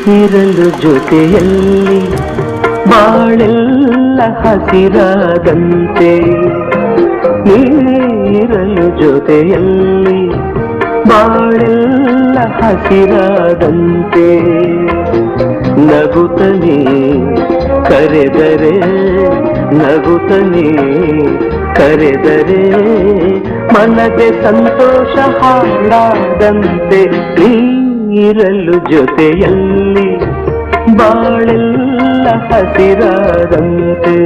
ಇರಲು ಜೊತೆಯಲ್ಲಿ ಬಾಳೆಲ್ಲ ಹಸಿರಾದಂತೆ, ನೀರಲು ಜೊತೆಯಲ್ಲಿ ಬಾಳೆಲ್ಲ ಹಸಿರಾದಂತೆ, ನಗುತ್ತನೆ ಕರೆದರೆ ನಗುತ್ತನೆ ಕರೆದರೆ ಮನಗೆ ಸಂತೋಷ ಹಾಡಾದಂತೆ, ನೀರಲು ಜೊತೆಯಲ್ಲಿ ಬಾಳೆಲ್ಲ ಹಸಿರಾದಂತೆ.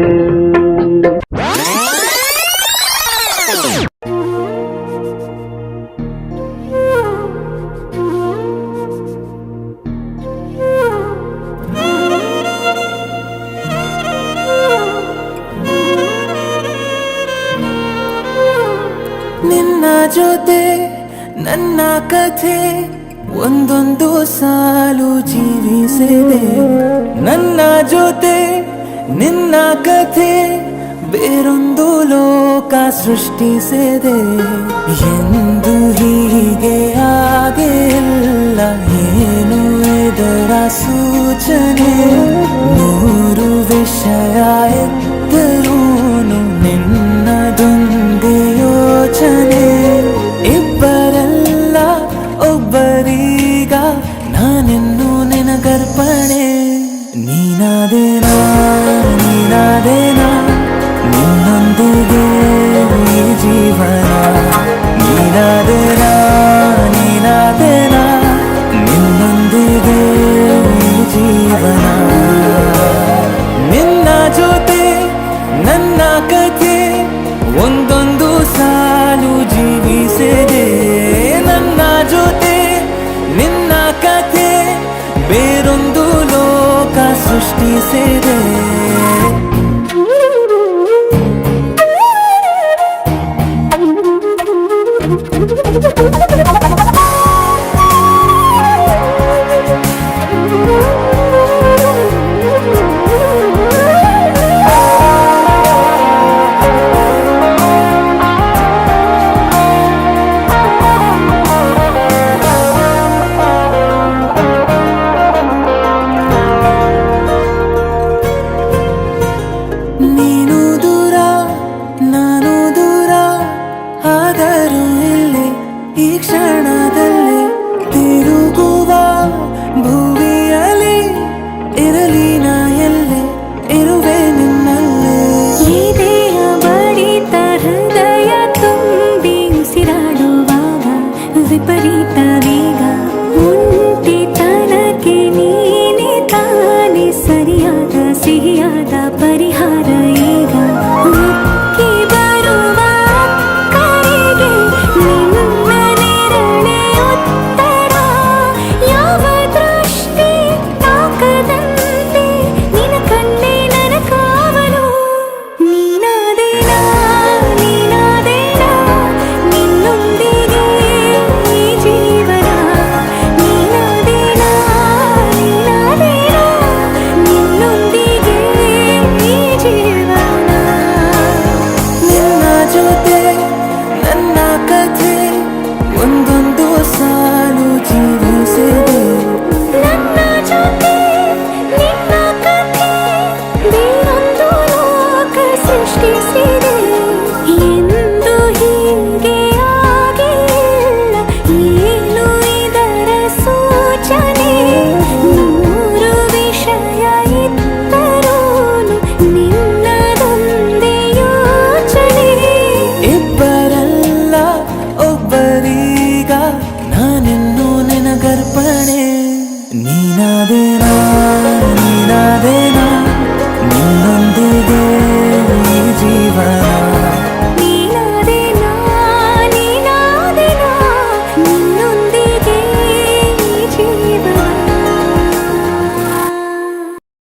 ನಿನ್ನ ಜೊತೆ ನನ್ನ ಕಥೆ ಒಂದೊಂದು ಸಾಲು ಜೀವಿಸಿದೆ, ನನ್ನ ಜೊತೆ ನಿನ್ನ ಕಥೆ ಬೇರೊಂದು ಲೋಕ ಸೃಷ್ಟಿಸಿದೆ. ಎಂದು ಹೀಗೆ ಆಗಿಲ್ಲ, ಏನು ಇದರ ಸೂಚನೆ, ನೂರು ವಿಷಯ ಎತ್ತರೂನು ನಿನ್ನದೊಂದೇ ಯೋಚನೆ. ಇಬ್ಬರಲ್ಲ ಒಬ್ಬರೀಗ ನಾನೆನ್ನು ನಿನಗರ್ಪಣೆ. ನೀನಾದೇನಾ ನೀನಾದೇನಾ ನಿನ್ನೊಂದಿಗೆ ಈ ಜೀವನ, ನೀನಾದೇನಾ ನೀನಾದೇನಾ ನಿನ್ನೊಂದಿಗೆ ಈ ಜೀವನ. ನಿನ್ನ ಜೊತೆ ನನ್ನ ಕಥೆ ಒಂದೊಂದು ಸಾಲು ಜೀವಿಸಿದೆ, ನನ್ನ ಜೊತೆ ನಿನ್ನ ಕಥೆ ಬೇರೊಂದು ಲೋಕ ಸೃಷ್ಟಿಸಿದೆ. ನೀನು ದೂರ ನಾನು ದೂರ, ಆದರೂ ಇಲ್ಲಿ ಈ ಕ್ಷಣದಲ್ಲಿ